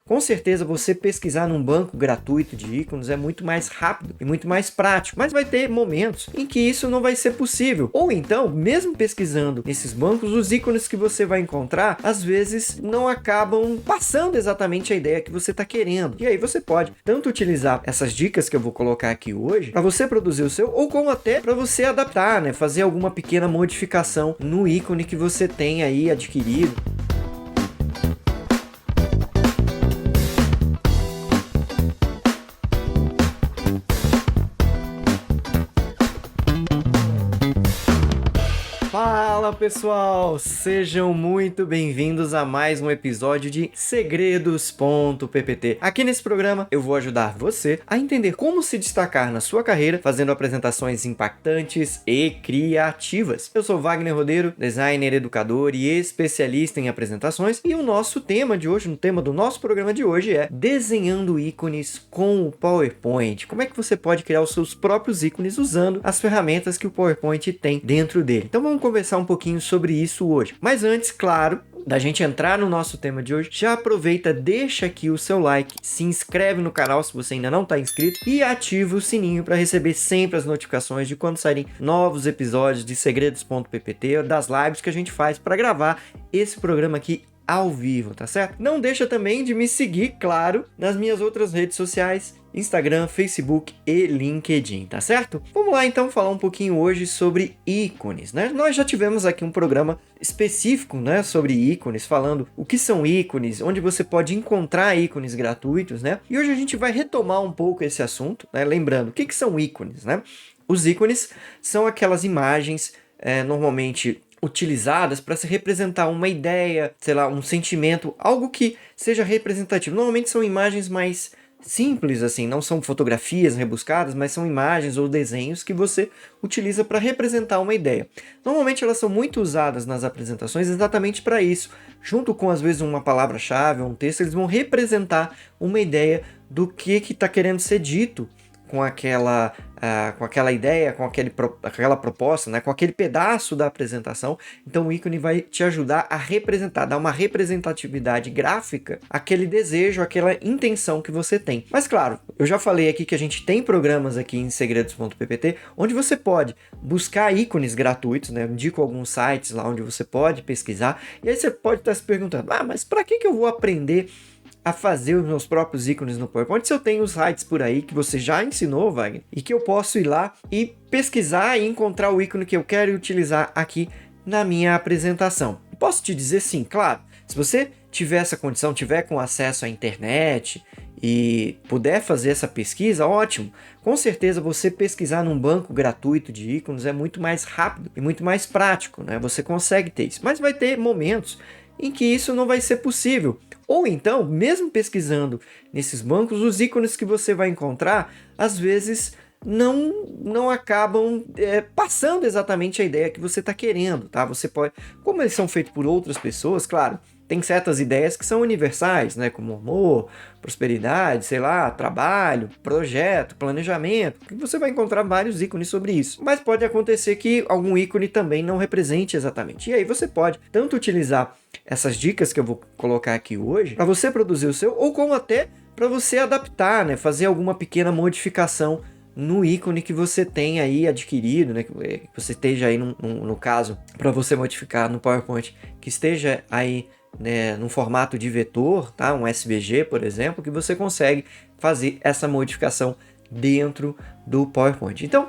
Com certeza você pesquisar num banco gratuito de ícones é muito mais rápido e muito mais prático, mas vai ter momentos em que isso não vai ser possível. Ou então, mesmo pesquisando nesses bancos, os ícones que você vai encontrar, às vezes não acabam passando exatamente a ideia que você está querendo. E aí você pode tanto utilizar essas dicas que eu vou colocar aqui hoje para você produzir o seu, ou como até para você adaptar, né? Fazer alguma pequena modificação no ícone que você tem aí adquirido. Fala pessoal, sejam muito bem-vindos a mais um episódio de Segredos.ppt. Aqui nesse programa eu vou ajudar você a entender como se destacar na sua carreira fazendo apresentações impactantes e criativas. Eu sou Wagner Rodeiro, designer, educador e especialista em apresentações, e o nosso tema de hoje, o tema do nosso programa de hoje é desenhando ícones com o PowerPoint. Como é que você pode criar os seus próprios ícones usando as ferramentas que o PowerPoint tem dentro dele? Então vamos conversar um pouquinho sobre isso hoje. Mas antes, claro, da gente entrar no nosso tema de hoje, já aproveita, deixa aqui o seu like, se inscreve no canal se você ainda não está inscrito e ativa o sininho para receber sempre as notificações de quando saírem novos episódios de Segredos.ppt, das lives que a gente faz para gravar esse programa aqui ao vivo, tá certo? Não deixa também de me seguir, claro, nas minhas outras redes sociais, Instagram, Facebook e LinkedIn, tá certo? Vamos lá então falar um pouquinho hoje sobre ícones, né? Nós já tivemos aqui um programa específico, né, sobre ícones, falando o que são ícones, onde você pode encontrar ícones gratuitos, né? E hoje a gente vai retomar um pouco esse assunto, né? Lembrando, o que são ícones, né? Os ícones são aquelas imagens, normalmente utilizadas para se representar uma ideia, sei lá, um sentimento, algo que seja representativo. Normalmente são imagens mais simples, assim, não são fotografias rebuscadas, mas são imagens ou desenhos que você utiliza para representar uma ideia. Normalmente elas são muito usadas nas apresentações exatamente para isso. Junto com, às vezes, uma palavra-chave ou um texto, eles vão representar uma ideia do que está querendo ser dito com aquela ideia, com aquela proposta, né? Com aquele pedaço da apresentação. Então o ícone vai te ajudar a representar, dar uma representatividade gráfica àquele desejo, àquela intenção que você tem. Mas claro, eu já falei aqui que a gente tem programas aqui em Segredos.ppt onde você pode buscar ícones gratuitos, né? Eu indico alguns sites lá onde você pode pesquisar, e aí você pode estar se perguntando, mas para que eu vou aprender a fazer os meus próprios ícones no PowerPoint se eu tenho os sites por aí que você já ensinou, Wagner, e que eu posso ir lá e pesquisar e encontrar o ícone que eu quero e utilizar aqui na minha apresentação? Posso te dizer sim, claro. Se você tiver essa condição, tiver com acesso à internet e puder fazer essa pesquisa, ótimo. Com certeza você pesquisar num banco gratuito de ícones é muito mais rápido e muito mais prático, né? Você consegue ter isso, mas vai ter momentos em que isso não vai ser possível. Ou então, mesmo pesquisando nesses bancos, os ícones que você vai encontrar, às vezes não acabam passando exatamente a ideia que você está querendo, tá? Você pode, como eles são feitos por outras pessoas, claro, tem certas ideias que são universais, né? Como amor, prosperidade, sei lá, trabalho, projeto, planejamento. Você vai encontrar vários ícones sobre isso. Mas pode acontecer que algum ícone também não represente exatamente. E aí você pode tanto utilizar essas dicas que eu vou colocar aqui hoje para você produzir o seu, ou como até para você adaptar, né? Fazer alguma pequena modificação no ícone que você tem aí adquirido, né? Que você esteja aí, no caso, para você modificar no PowerPoint, que esteja aí, né, no formato de vetor, tá? Um SVG, por exemplo, que você consegue fazer essa modificação dentro do PowerPoint. Então,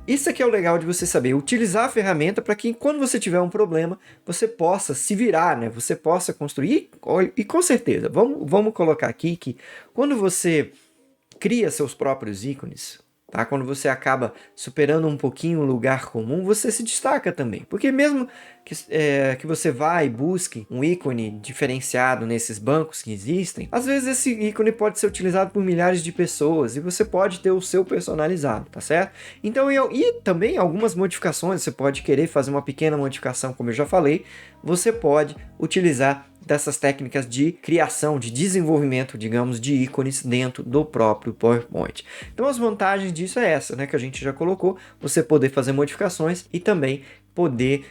isso aqui é o legal de você saber, utilizar a ferramenta para que quando você tiver um problema, você possa se virar, né? Você possa construir, e com certeza, vamos colocar aqui que quando você cria seus próprios ícones, tá? Quando você acaba superando um pouquinho o lugar comum, você se destaca também. Porque mesmo que você vá e busque um ícone diferenciado nesses bancos que existem, às vezes esse ícone pode ser utilizado por milhares de pessoas e você pode ter o seu personalizado, tá certo? Então, e também algumas modificações, você pode querer fazer uma pequena modificação, como eu já falei, você pode utilizar dessas técnicas de criação, de desenvolvimento, digamos, de ícones dentro do próprio PowerPoint. Então as vantagens disso é essa, né, que a gente já colocou, você poder fazer modificações e também poder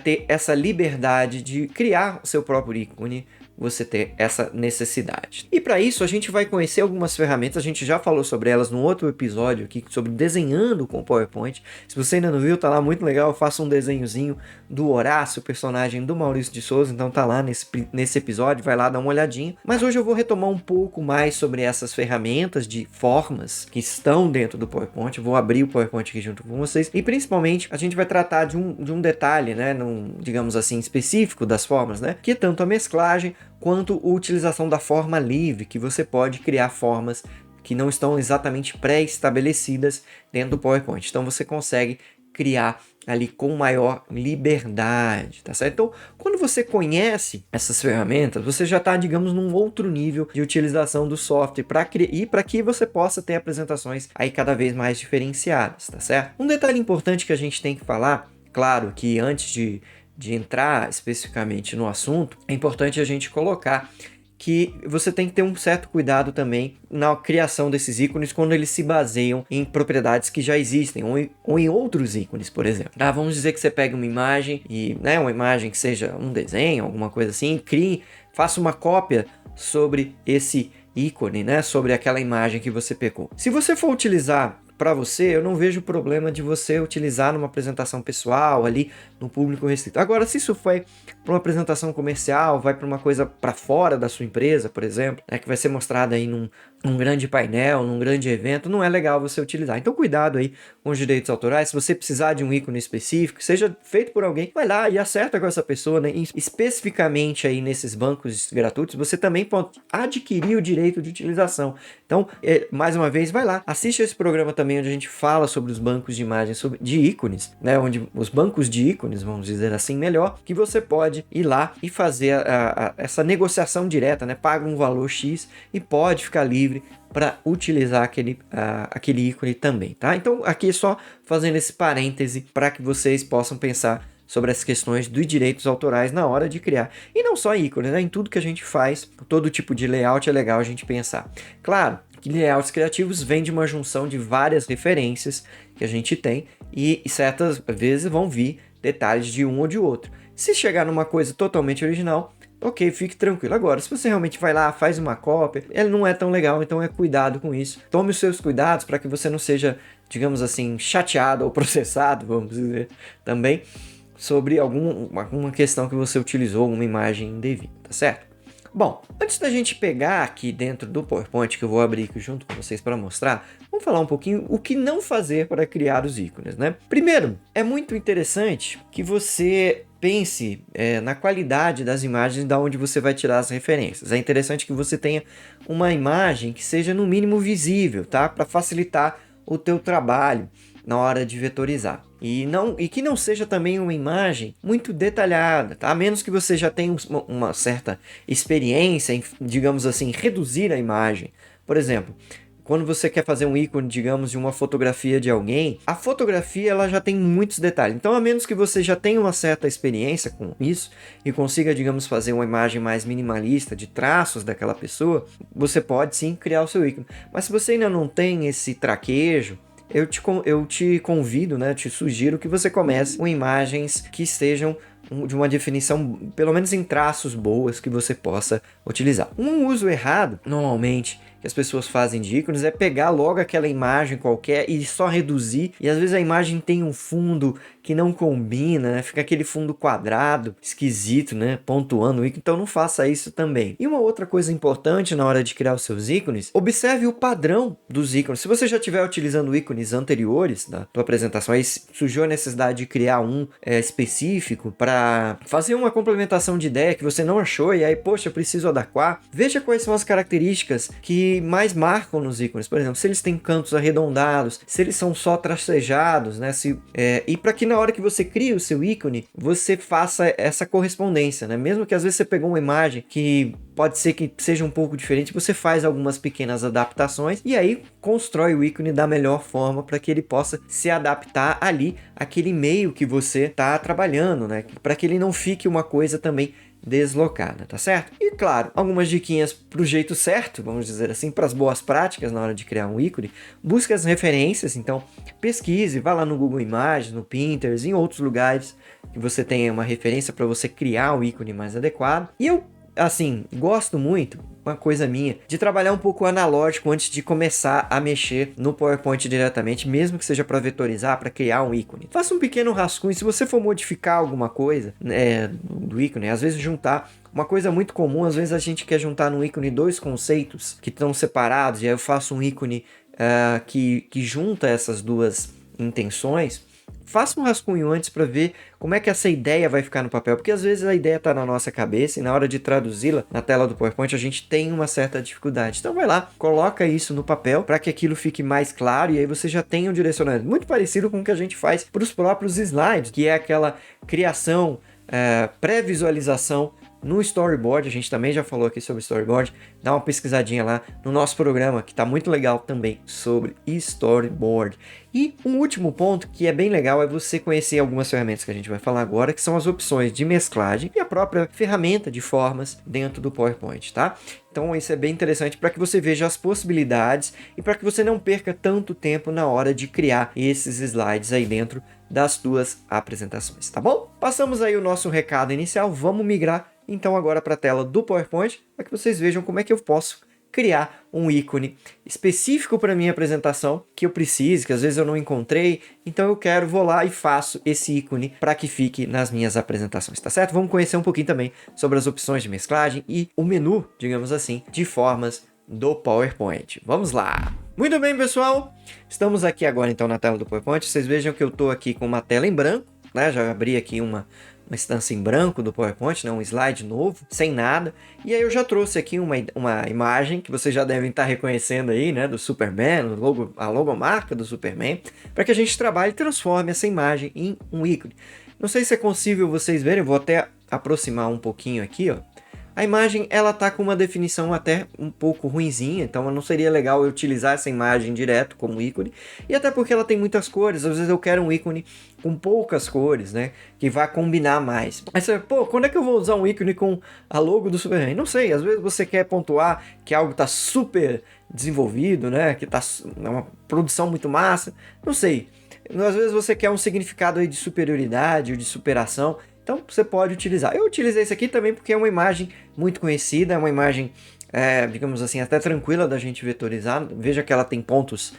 ter essa liberdade de criar o seu próprio ícone você ter essa necessidade. E para isso a gente vai conhecer algumas ferramentas, a gente já falou sobre elas no outro episódio aqui, sobre desenhando com PowerPoint. Se você ainda não viu, tá lá muito legal, eu faço um desenhozinho do Horácio, personagem do Maurício de Souza, então tá lá nesse episódio, vai lá dar uma olhadinha. Mas hoje eu vou retomar um pouco mais sobre essas ferramentas de formas que estão dentro do PowerPoint. Eu vou abrir o PowerPoint aqui junto com vocês e principalmente a gente vai tratar de um detalhe, né, digamos assim, específico das formas, né, que é tanto a mesclagem quanto a utilização da forma livre, que você pode criar formas que não estão exatamente pré-estabelecidas dentro do PowerPoint. Então você consegue criar ali com maior liberdade, tá certo? Então, quando você conhece essas ferramentas, você já está, digamos, num outro nível de utilização do software para que você possa ter apresentações aí cada vez mais diferenciadas, tá certo? Um detalhe importante que a gente tem que falar, claro que antes de entrar especificamente no assunto, é importante a gente colocar que você tem que ter um certo cuidado também na criação desses ícones quando eles se baseiam em propriedades que já existem ou em outros ícones, por exemplo. Tá? Vamos dizer que você pega uma imagem e, né, uma imagem que seja um desenho, alguma coisa assim, faça uma cópia sobre esse ícone, né, sobre aquela imagem que você pegou. Se você for utilizar para você, eu não vejo problema de você utilizar numa apresentação pessoal ali no público restrito. Agora, se isso foi para uma apresentação comercial, vai para uma coisa para fora da sua empresa, por exemplo, né, que vai ser mostrada aí num grande painel, num grande evento, não é legal você utilizar. Então, cuidado aí com os direitos autorais. Se você precisar de um ícone específico, seja feito por alguém, vai lá e acerta com essa pessoa, né? E especificamente aí nesses bancos gratuitos, você também pode adquirir o direito de utilização. Então, mais uma vez, vai lá, assiste esse programa também onde a gente fala sobre os bancos de imagens, de ícones, né? Onde os bancos de ícones, vamos dizer assim, melhor, que você pode ir lá e fazer essa negociação direta, né? Paga um valor X e pode ficar livre para utilizar aquele ícone também, tá? Então, aqui só fazendo esse parêntese para que vocês possam pensar sobre as questões dos direitos autorais na hora de criar. E não só ícones, né? Em tudo que a gente faz, todo tipo de layout é legal a gente pensar. Claro que layouts criativos vêm de uma junção de várias referências que a gente tem e certas vezes vão vir detalhes de um ou de outro. Se chegar numa coisa totalmente original, ok, fique tranquilo. Agora, se você realmente vai lá, faz uma cópia, ele não é tão legal, então cuidado com isso. Tome os seus cuidados para que você não seja, digamos assim, chateado ou processado, vamos dizer, também, sobre alguma questão que você utilizou, uma imagem indevida, tá certo? Bom, antes da gente pegar aqui dentro do PowerPoint, que eu vou abrir aqui junto com vocês para mostrar, vamos falar um pouquinho o que não fazer para criar os ícones, né? Primeiro, é muito interessante que você pense na qualidade das imagens da onde você vai tirar as referências. É interessante que você tenha uma imagem que seja no mínimo visível, tá? Para facilitar o teu trabalho na hora de vetorizar. E que não seja também uma imagem muito detalhada, tá? A menos que você já tenha uma certa experiência em, digamos assim, reduzir a imagem. Por exemplo, quando você quer fazer um ícone, digamos, de uma fotografia de alguém, a fotografia ela já tem muitos detalhes. Então, a menos que você já tenha uma certa experiência com isso e consiga, digamos, fazer uma imagem mais minimalista de traços daquela pessoa, você pode sim criar o seu ícone. Mas se você ainda não tem esse traquejo, eu te convido, né, te sugiro que você comece com imagens que estejam de uma definição, pelo menos em traços boas, que você possa utilizar. Um uso errado, normalmente, que as pessoas fazem de ícones é pegar logo aquela imagem qualquer e só reduzir, e às vezes a imagem tem um fundo que não combina, né? Fica aquele fundo quadrado, esquisito, né? Pontuando o ícone, então não faça isso também. E uma outra coisa importante na hora de criar os seus ícones, observe o padrão dos ícones. Se você já estiver utilizando ícones anteriores da tua apresentação, aí surgiu a necessidade de criar um específico para fazer uma complementação de ideia que você não achou, e aí, poxa, eu preciso adequar. Veja quais são as características que mais marcam nos ícones. Por exemplo, se eles têm cantos arredondados, se eles são só tracejados, né? E para que na hora que você cria o seu ícone, você faça essa correspondência, né? Mesmo que às vezes você pegou uma imagem que pode ser que seja um pouco diferente, você faz algumas pequenas adaptações e aí constrói o ícone da melhor forma para que ele possa se adaptar ali àquele meio que você está trabalhando, né? Para que ele não fique uma coisa também deslocada, tá certo? E claro, algumas diquinhas pro jeito certo, vamos dizer assim, para as boas práticas na hora de criar um ícone. Busque as referências, então pesquise, vá lá no Google Imagens, no Pinterest, em outros lugares que você tenha uma referência para você criar um ícone mais adequado. E eu assim, gosto muito, uma coisa minha, de trabalhar um pouco analógico antes de começar a mexer no PowerPoint diretamente, mesmo que seja para vetorizar, para criar um ícone. Faça um pequeno rascunho, se você for modificar alguma coisa do ícone, às vezes juntar. Uma coisa muito comum, às vezes a gente quer juntar no ícone dois conceitos que estão separados, e aí eu faço um ícone que junta essas duas intenções. Faça um rascunho antes para ver como é que essa ideia vai ficar no papel, porque às vezes a ideia está na nossa cabeça e na hora de traduzi-la na tela do PowerPoint a gente tem uma certa dificuldade. Então vai lá, coloca isso no papel para que aquilo fique mais claro e aí você já tem um direcionamento muito parecido com o que a gente faz para os próprios slides, que é aquela criação, pré-visualização no storyboard. A gente também já falou aqui sobre storyboard, dá uma pesquisadinha lá no nosso programa que tá muito legal também sobre storyboard. E um último ponto que é bem legal é você conhecer algumas ferramentas que a gente vai falar agora, que são as opções de mesclagem e a própria ferramenta de formas dentro do PowerPoint, tá? Então isso é bem interessante para que você veja as possibilidades e para que você não perca tanto tempo na hora de criar esses slides aí dentro das suas apresentações, tá bom? Passamos aí o nosso recado inicial, vamos migrar então agora para a tela do PowerPoint para que vocês vejam como é que eu posso criar um ícone específico para minha apresentação que eu precise, que às vezes eu não encontrei, então vou lá e faço esse ícone para que fique nas minhas apresentações, tá certo? Vamos conhecer um pouquinho também sobre as opções de mesclagem e o menu, digamos assim, de formas do PowerPoint. Vamos lá! Muito bem, pessoal! Estamos aqui agora então na tela do PowerPoint. Vocês vejam que eu estou aqui com uma tela em branco, né? Já abri aqui uma instância em branco do PowerPoint, né? Um slide novo, sem nada. E aí eu já trouxe aqui uma imagem que vocês já devem estar reconhecendo aí, né? Do Superman, a logomarca do Superman, para que a gente trabalhe e transforme essa imagem em um ícone. Não sei se é possível vocês verem, eu vou até aproximar um pouquinho aqui, ó. A imagem, ela tá com uma definição até um pouco ruinzinha, então não seria legal eu utilizar essa imagem direto como ícone, e até porque ela tem muitas cores, às vezes eu quero um ícone com poucas cores, né, que vai combinar mais. Aí você, quando é que eu vou usar um ícone com a logo do Superman? Não sei, às vezes você quer pontuar que algo tá super desenvolvido, né, que tá uma produção muito massa, não sei. Às vezes você quer um significado aí de superioridade ou de superação, então você pode utilizar. Eu utilizei esse aqui também porque é uma imagem muito conhecida, é uma imagem, digamos assim, até tranquila da gente vetorizar. Veja que ela tem pontos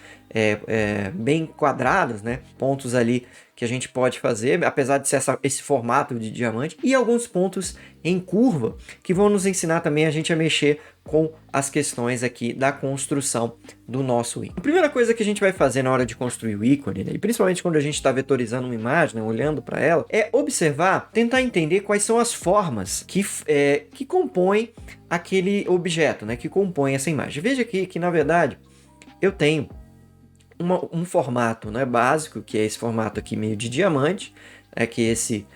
bem quadrados, né? Pontos ali que a gente pode fazer, apesar de ser esse formato de diamante, e alguns pontos em curva que vão nos ensinar também a gente a mexer com as questões aqui da construção do nosso ícone. A primeira coisa que a gente vai fazer na hora de construir o ícone, né, e principalmente quando a gente está vetorizando uma imagem, né, olhando para ela, é observar, tentar entender quais são as formas que compõem aquele objeto, né, que compõem essa imagem. Veja aqui que, na verdade, eu tenho um formato, né, básico, que é esse formato aqui meio de diamante, que é esse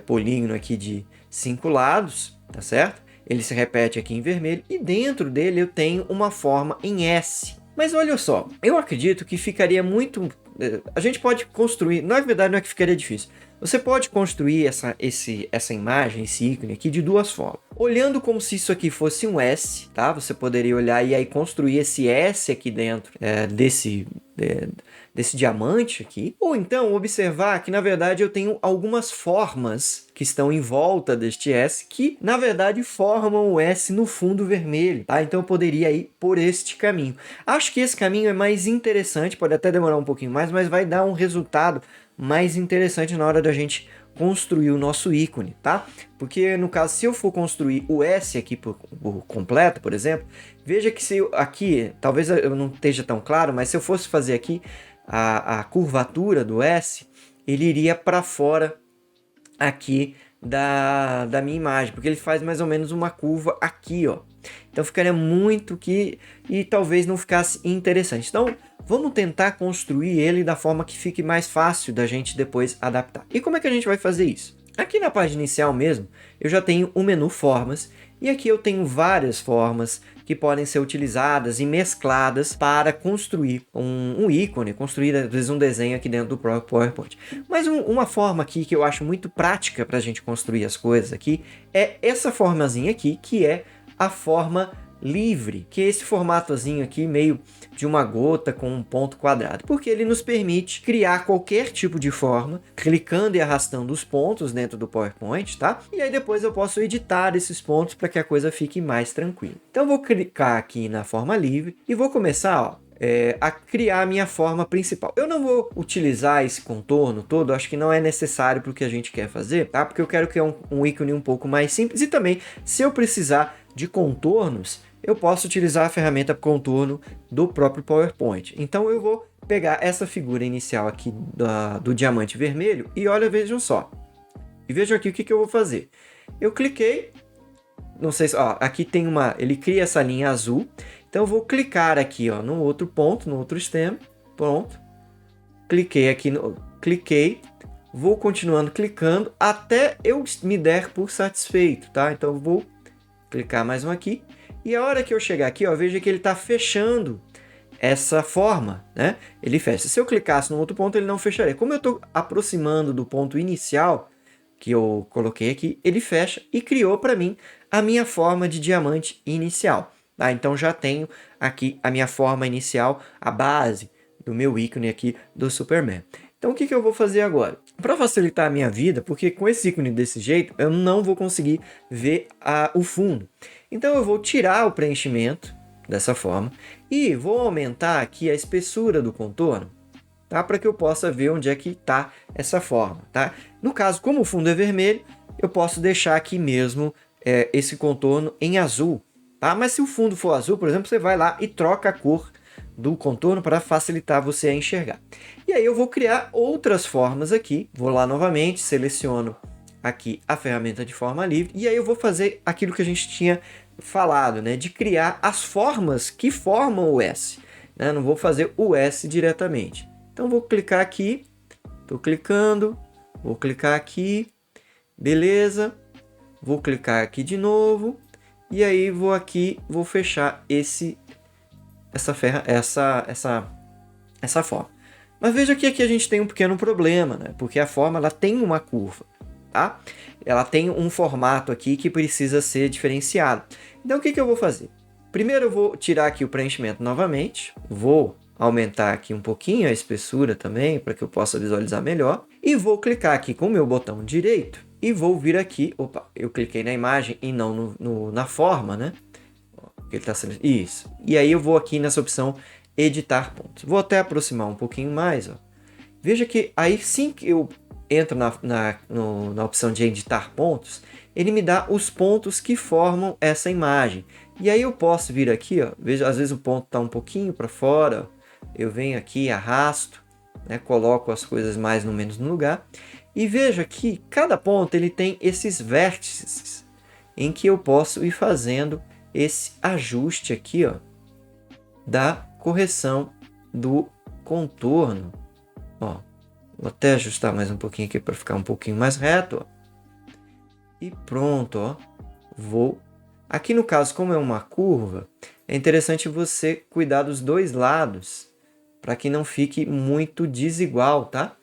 polígono aqui de 5 lados, tá certo? Ele se repete aqui em vermelho e dentro dele eu tenho uma forma em S. Mas olha só, eu acredito que ficaria muito... A gente pode construir... Na verdade não é que ficaria difícil. Você pode construir essa imagem, esse ícone aqui de duas formas. Olhando como se isso aqui fosse um S, tá? Você poderia olhar e aí construir esse S aqui dentro desse diamante aqui. Ou então observar que na verdade eu tenho algumas formas que estão em volta deste S que na verdade formam o S no fundo vermelho, tá? Então eu poderia ir por este caminho. Acho que esse caminho é mais interessante, pode até demorar um pouquinho mais, mas vai dar um resultado mais interessante na hora da gente construir o nosso ícone, tá? Porque no caso, se eu for construir o S aqui por completo, por exemplo, veja que se aqui, talvez eu não esteja tão claro, mas se eu fosse fazer aqui a curvatura do S, ele iria para fora aqui da minha imagem, porque ele faz mais ou menos uma curva aqui, ó. Então ficaria muito que e talvez não ficasse interessante. Então vamos tentar construir ele da forma que fique mais fácil da gente depois adaptar. E como é que a gente vai fazer isso? Aqui na página inicial mesmo, eu já tenho o menu formas e aqui eu tenho várias formas que podem ser utilizadas e mescladas para construir um ícone, construir às vezes um desenho aqui dentro do próprio PowerPoint. Mas uma forma aqui que eu acho muito prática para a gente construir as coisas aqui é essa formazinha aqui, que é a forma livre, que é esse formatozinho aqui meio de uma gota com um ponto quadrado, porque ele nos permite criar qualquer tipo de forma, clicando e arrastando os pontos dentro do PowerPoint, tá? E aí depois eu posso editar esses pontos para que a coisa fique mais tranquila. Então eu vou clicar aqui na forma livre e vou começar, ó, a criar a minha forma principal. Eu não vou utilizar esse contorno todo, acho que não é necessário para o que a gente quer fazer, tá? Porque eu quero criar um ícone um pouco mais simples e também, se eu precisar de contornos, eu posso utilizar a ferramenta contorno do próprio PowerPoint. Então eu vou pegar essa figura inicial aqui do diamante vermelho e olha, vejam só. E vejam aqui o que eu vou fazer. Eu cliquei, não sei se, ó, aqui tem ele cria essa linha azul. Então eu vou clicar aqui, ó, no outro ponto, no outro stem, pronto. Cliquei aqui, cliquei, vou continuando clicando até eu me der por satisfeito, tá? Então eu vou clicar mais um aqui. E a hora que eu chegar aqui, ó, veja que ele está fechando essa forma, né? Ele fecha. Se eu clicasse no outro ponto, ele não fecharia. Como eu estou aproximando do ponto inicial que eu coloquei aqui, ele fecha e criou para mim a minha forma de diamante inicial. Tá? Então já tenho aqui a minha forma inicial, a base do meu ícone aqui do Superman. Então o que eu vou fazer agora? Para facilitar a minha vida, porque com esse ícone desse jeito, eu não vou conseguir ver o fundo. Então eu vou tirar o preenchimento dessa forma e vou aumentar aqui a espessura do contorno, tá? Para que eu possa ver onde é que está essa forma, tá? No caso, como o fundo é vermelho, eu posso deixar aqui mesmo esse contorno em azul, tá? Mas se o fundo for azul, por exemplo, você vai lá e troca a cor do contorno para facilitar você a enxergar. E aí eu vou criar outras formas aqui. Vou lá novamente, seleciono aqui a ferramenta de forma livre e aí eu vou fazer aquilo que a gente tinha falado, né? De criar as formas que formam o S. Né? Não vou fazer o S diretamente. Então vou clicar aqui, estou clicando, vou clicar aqui, beleza. Vou clicar aqui de novo e aí vou aqui, vou fechar essa forma. Mas veja que aqui a gente tem um pequeno problema, né? Porque a forma ela tem uma curva, tá? Ela tem um formato aqui que precisa ser diferenciado. Então o que eu vou fazer? Primeiro eu vou tirar aqui o preenchimento novamente, vou aumentar aqui um pouquinho a espessura também para que eu possa visualizar melhor e vou clicar aqui com o meu botão direito e vou vir aqui, opa, eu cliquei na imagem e não na forma, né? Ele tá sendo isso. E aí eu vou aqui nessa opção editar pontos. Vou até aproximar um pouquinho mais, ó. Veja que aí sim que eu entro na opção de editar pontos, ele me dá os pontos que formam essa imagem. E aí eu posso vir aqui, ó, veja, às vezes o ponto está um pouquinho para fora, eu venho aqui, arrasto, né, coloco as coisas mais ou menos no lugar. E veja que cada ponto ele tem esses vértices em que eu posso ir fazendo esse ajuste aqui, ó, da correção do contorno. Ó, vou até ajustar mais um pouquinho aqui para ficar um pouquinho mais reto. Ó. E pronto, ó. Vou. Aqui no caso, como é uma curva, é interessante você cuidar dos dois lados para que não fique muito desigual, tá?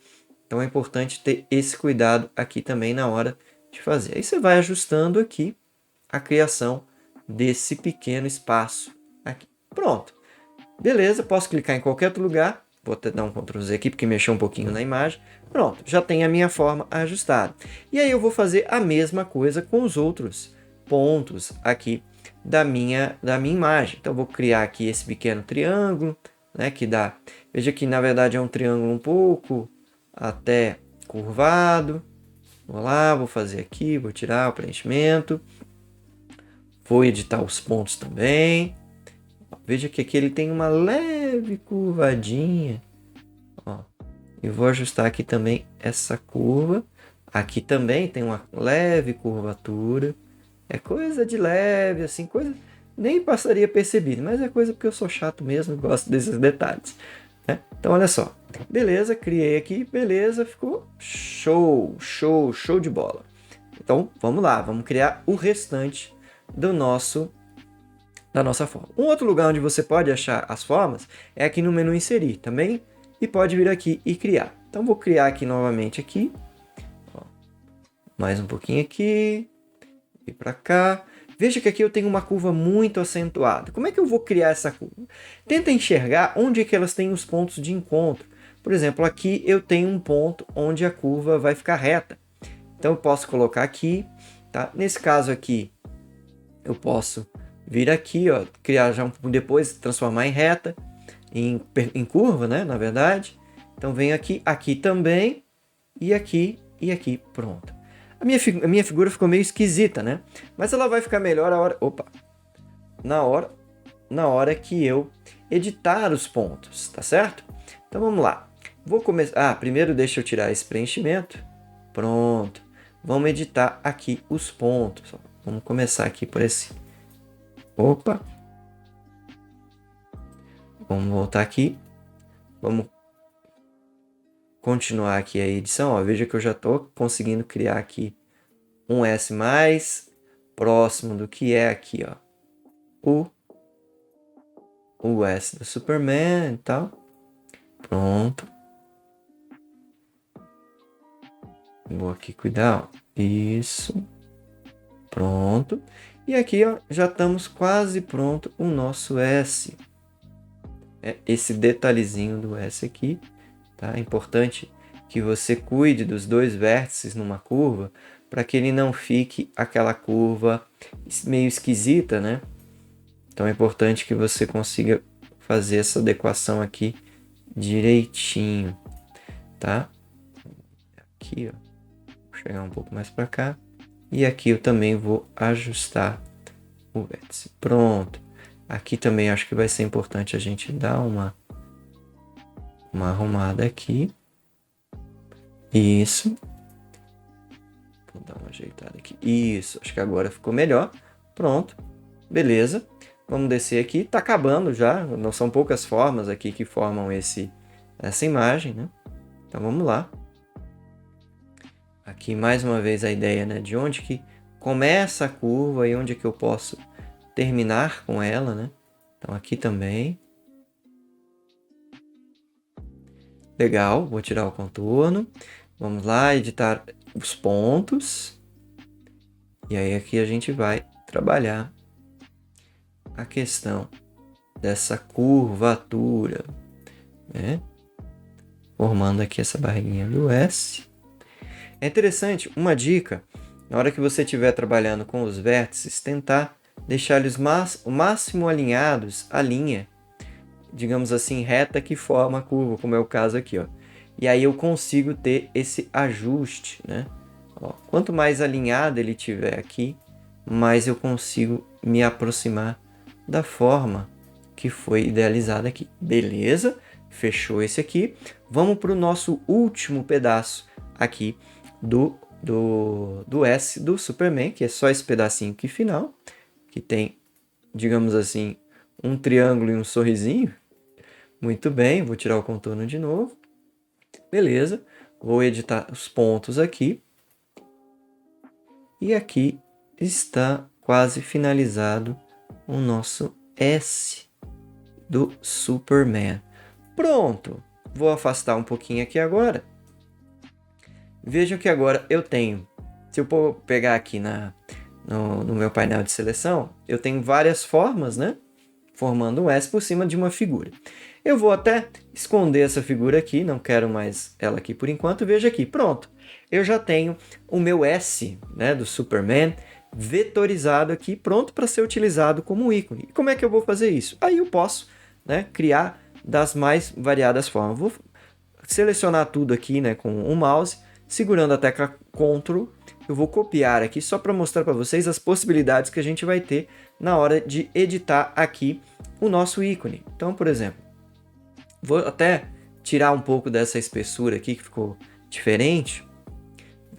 Então é importante ter esse cuidado aqui também na hora de fazer. Aí você vai ajustando aqui a criação desse pequeno espaço aqui. Pronto. Beleza, posso clicar em qualquer outro lugar. Vou até dar um Ctrl Z aqui porque mexeu um pouquinho na imagem. Pronto, já tem a minha forma ajustada. E aí eu vou fazer a mesma coisa com os outros pontos aqui da minha imagem. Então vou criar aqui esse pequeno triângulo, né, que dá. Veja que na verdade é um triângulo um pouco até curvado. Vou lá, vou fazer aqui, vou tirar o preenchimento. Vou editar os pontos também. Veja que aqui ele tem uma leve curvadinha. Ó, eu vou ajustar aqui também essa curva. Aqui também tem uma leve curvatura. É coisa de leve, assim, coisa nem passaria percebido, mas é coisa porque eu sou chato mesmo e gosto desses detalhes. Né? Então, olha só. Beleza, criei aqui, beleza, ficou show, show, show de bola. Então, vamos lá, vamos criar o restante da nossa forma. Um outro lugar onde você pode achar as formas é aqui no menu inserir também, e pode vir aqui e criar. Então, vou criar aqui novamente aqui. Ó, mais um pouquinho aqui. E para cá. Veja que aqui eu tenho uma curva muito acentuada. Como é que eu vou criar essa curva? Tenta enxergar onde é que elas têm os pontos de encontro. Por exemplo, aqui eu tenho um ponto onde a curva vai ficar reta. Então eu posso colocar aqui, tá? Nesse caso aqui, eu posso vir aqui, ó, criar já depois transformar em reta, em curva, né? Na verdade. Então venho aqui, aqui também, e aqui, pronto. A minha figura ficou meio esquisita, né? Mas ela vai ficar melhor na hora que eu editar os pontos, tá certo? Então vamos lá. Vou começar. Primeiro deixa eu tirar esse preenchimento. Pronto. Vamos editar aqui os pontos. Vamos começar aqui por esse. Opa. Vamos voltar aqui. Vamos continuar aqui a edição. Ó, veja que eu já estou conseguindo criar aqui um S mais próximo do que é aqui, ó, o S do Superman e tal. Pronto. Vou aqui cuidar, ó. Isso. Pronto. E aqui, ó, já estamos quase pronto o nosso S. Esse detalhezinho do S aqui, tá? É importante que você cuide dos dois vértices numa curva para que ele não fique aquela curva meio esquisita, né? Então é importante que você consiga fazer essa adequação aqui direitinho, tá? Aqui, ó. Vou chegar um pouco mais para cá. E aqui eu também vou ajustar o vértice. Pronto. Aqui também acho que vai ser importante a gente dar uma arrumada aqui. Isso. Vou dar uma ajeitada aqui. Isso. Acho que agora ficou melhor. Pronto. Beleza. Vamos descer aqui. Tá acabando já. Não são poucas formas aqui que formam essa imagem, né? Então vamos lá. Aqui mais uma vez a ideia, né? De onde que começa a curva e onde é que eu posso terminar com ela, né? Então aqui também. Legal, vou tirar o contorno. Vamos lá, editar os pontos. E aí aqui a gente vai trabalhar a questão dessa curvatura, né? Formando aqui essa barriguinha do S. É interessante, uma dica, na hora que você estiver trabalhando com os vértices, tentar deixar eles o máximo alinhados à linha, digamos assim, reta que forma a curva, como é o caso aqui, ó. E aí eu consigo ter esse ajuste, né? Ó, quanto mais alinhado ele tiver aqui, mais eu consigo me aproximar da forma que foi idealizada aqui. Beleza? Fechou esse aqui. Vamos para o nosso último pedaço aqui do S do Superman, que é só esse pedacinho aqui final, que tem, digamos assim, um triângulo e um sorrisinho. Muito bem, vou tirar o contorno de novo. Beleza, vou editar os pontos aqui. E aqui está quase finalizado o nosso S do Superman. Pronto, vou afastar um pouquinho aqui agora. Vejam que agora eu tenho, se eu pegar aqui no meu painel de seleção, eu tenho várias formas, né? Formando um S por cima de uma figura. Eu vou até esconder essa figura aqui, não quero mais ela aqui por enquanto. Veja aqui, pronto. Eu já tenho o meu S, né, do Superman vetorizado aqui, pronto para ser utilizado como ícone. E como é que eu vou fazer isso? Aí eu posso, né, criar das mais variadas formas. Vou selecionar tudo aqui, né, com o mouse, segurando a tecla Ctrl, eu vou copiar aqui só para mostrar para vocês as possibilidades que a gente vai ter na hora de editar aqui o nosso ícone. Então, por exemplo, vou até tirar um pouco dessa espessura aqui que ficou diferente,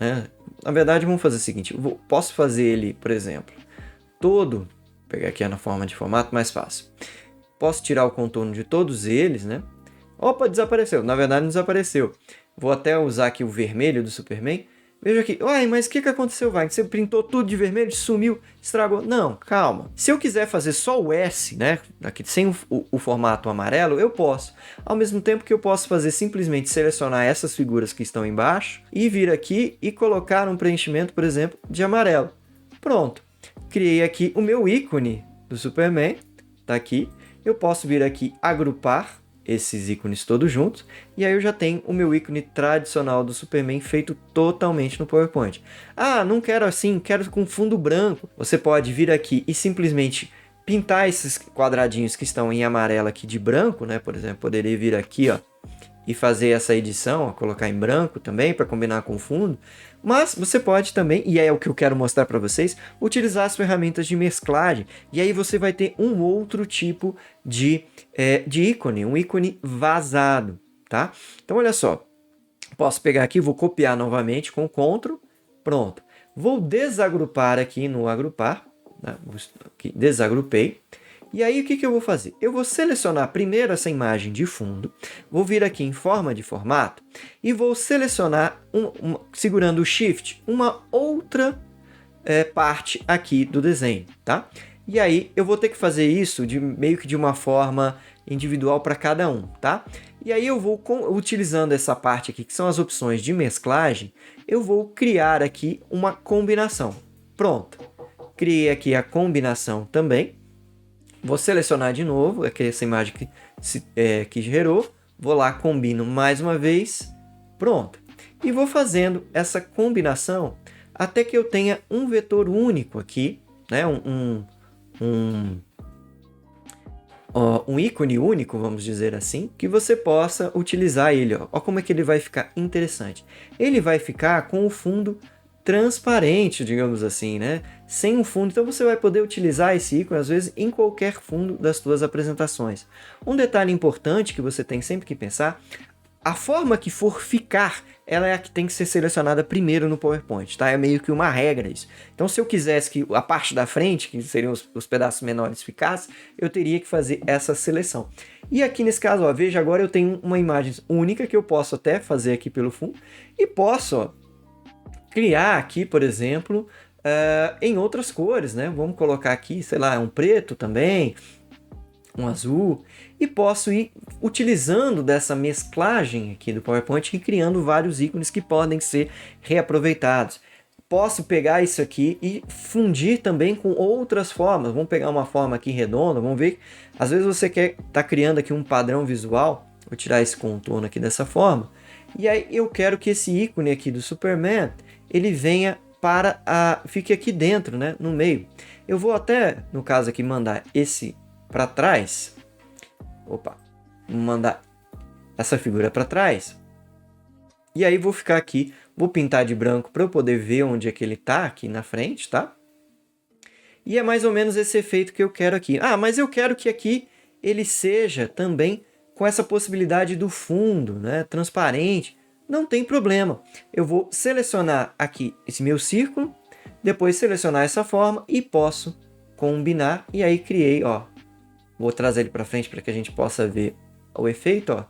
né? Na verdade, vamos fazer o seguinte, posso fazer ele, por exemplo, todo, vou pegar aqui na forma de formato mais fácil. Posso tirar o contorno de todos eles, né? Opa, desapareceu. Na verdade, não desapareceu. Vou até usar aqui o vermelho do Superman. Veja aqui. Uai, mas o que aconteceu, Wagner? Você printou tudo de vermelho, sumiu, estragou. Não, calma. Se eu quiser fazer só o S, né? Aqui, sem o formato amarelo, eu posso. Ao mesmo tempo que eu posso fazer simplesmente selecionar essas figuras que estão embaixo e vir aqui e colocar um preenchimento, por exemplo, de amarelo. Pronto. criei aqui o meu ícone do Superman, tá aqui. Eu posso vir aqui agrupar esses ícones todos juntos, e aí eu já tenho o meu ícone tradicional do Superman feito totalmente no PowerPoint. Ah, não quero assim, quero com fundo branco. Você pode vir aqui e simplesmente pintar esses quadradinhos que estão em amarelo aqui de branco, né? Por exemplo, poderia vir aqui, ó, e fazer essa edição, ó, colocar em branco também para combinar com o fundo. Mas você pode também, e é o que eu quero mostrar para vocês, utilizar as ferramentas de mesclagem. E aí você vai ter um outro tipo de ícone, um ícone vazado, tá? Então olha só, posso pegar aqui, vou copiar novamente com Ctrl, pronto. Vou desagrupar aqui no agrupar, né? Aqui, desagrupei. E aí o que eu vou fazer? Eu vou selecionar primeiro essa imagem de fundo, vou vir aqui em forma de formato e vou selecionar, segurando o Shift, uma outra parte aqui do desenho, tá? E aí eu vou ter que fazer isso meio que de uma forma individual para cada um, tá? E aí eu vou, utilizando essa parte aqui, que são as opções de mesclagem, eu vou criar aqui uma combinação. Pronto. Criei aqui a combinação também. Vou selecionar de novo, aqui essa imagem que gerou. Vou lá, combino mais uma vez. Pronto. E vou fazendo essa combinação até que eu tenha um vetor único aqui, né? Um ícone único, vamos dizer assim, que você possa utilizar ele. Ó. Ó como é que ele vai ficar interessante. Ele vai ficar com o fundo transparente, digamos assim, né? Sem um fundo, então você vai poder utilizar esse ícone, às vezes, em qualquer fundo das suas apresentações. Um detalhe importante que você tem sempre que pensar, a forma que for ficar, ela é a que tem que ser selecionada primeiro no PowerPoint, tá? É meio que uma regra isso. Então, se eu quisesse que a parte da frente, que seriam os pedaços menores, ficasse, eu teria que fazer essa seleção. E aqui nesse caso, ó, veja, agora eu tenho uma imagem única que eu posso até fazer aqui pelo fundo, e posso, ó, criar aqui, por exemplo, em outras cores, né? Vamos colocar aqui, sei lá, um preto também, um azul, e posso ir utilizando dessa mesclagem aqui do PowerPoint e criando vários ícones que podem ser reaproveitados. Posso pegar isso aqui e fundir também com outras formas. Vamos pegar uma forma aqui redonda, vamos ver. Às vezes você quer estar criando aqui um padrão visual, vou tirar esse contorno aqui dessa forma, e aí eu quero que esse ícone aqui do Superman, ele venha fique aqui dentro, né, no meio. Eu vou até, no caso aqui, mandar esse para trás. Opa, vou mandar essa figura para trás. E aí vou ficar aqui, vou pintar de branco para eu poder ver onde é que ele está aqui na frente, tá? E é mais ou menos esse efeito que eu quero aqui. Ah, mas eu quero que aqui ele seja também com essa possibilidade do fundo, né, transparente. Não tem problema. Eu vou selecionar aqui esse meu círculo, depois selecionar essa forma e posso combinar. E aí criei, ó, vou trazer ele para frente para que a gente possa ver o efeito, ó,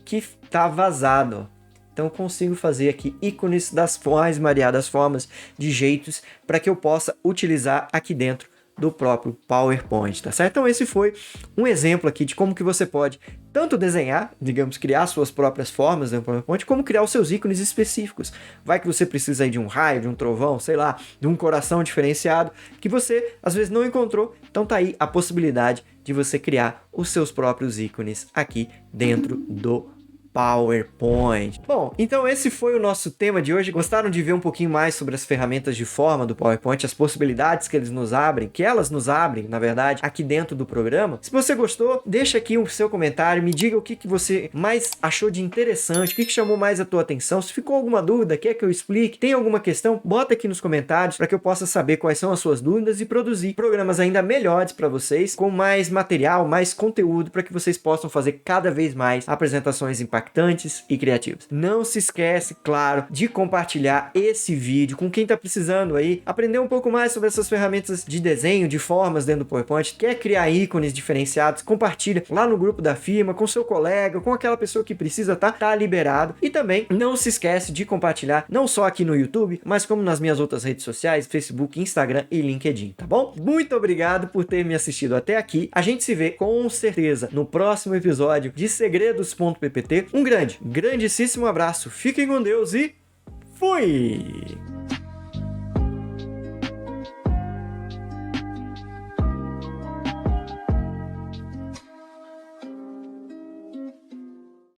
que está vazado, ó. Então eu consigo fazer aqui ícones das mais variadas formas, de jeitos, para que eu possa utilizar aqui dentro do próprio PowerPoint, tá certo? Então esse foi um exemplo aqui de como que você pode tanto desenhar, digamos, criar suas próprias formas dentro do PowerPoint, como criar os seus ícones específicos. Vai que você precisa aí de um raio, de um trovão, sei lá, de um coração diferenciado, que você às vezes não encontrou, então tá aí a possibilidade de você criar os seus próprios ícones aqui dentro do PowerPoint. Bom, então esse foi o nosso tema de hoje. Gostaram de ver um pouquinho mais sobre as ferramentas de forma do PowerPoint, as possibilidades que eles nos abrem, que elas nos abrem, na verdade, aqui dentro do programa? Se você gostou, deixa aqui o seu comentário, me diga o que você mais achou de interessante, o que chamou mais a tua atenção. Se ficou alguma dúvida, quer que eu explique, tem alguma questão, bota aqui nos comentários para que eu possa saber quais são as suas dúvidas e produzir programas ainda melhores para vocês, com mais material, mais conteúdo, para que vocês possam fazer cada vez mais apresentações impactantes e criativos. Não se esquece, claro, de compartilhar esse vídeo com quem está precisando aí aprender um pouco mais sobre essas ferramentas de desenho, de formas dentro do PowerPoint. Quer criar ícones diferenciados? Compartilha lá no grupo da firma, com seu colega, com aquela pessoa que precisa, tá liberado. E também não se esquece de compartilhar, não só aqui no YouTube, mas como nas minhas outras redes sociais, Facebook, Instagram e LinkedIn, tá bom? Muito obrigado por ter me assistido até aqui. A gente se vê com certeza no próximo episódio de Segredos.ppt. Um grandíssimo abraço, fiquem com Deus e fui!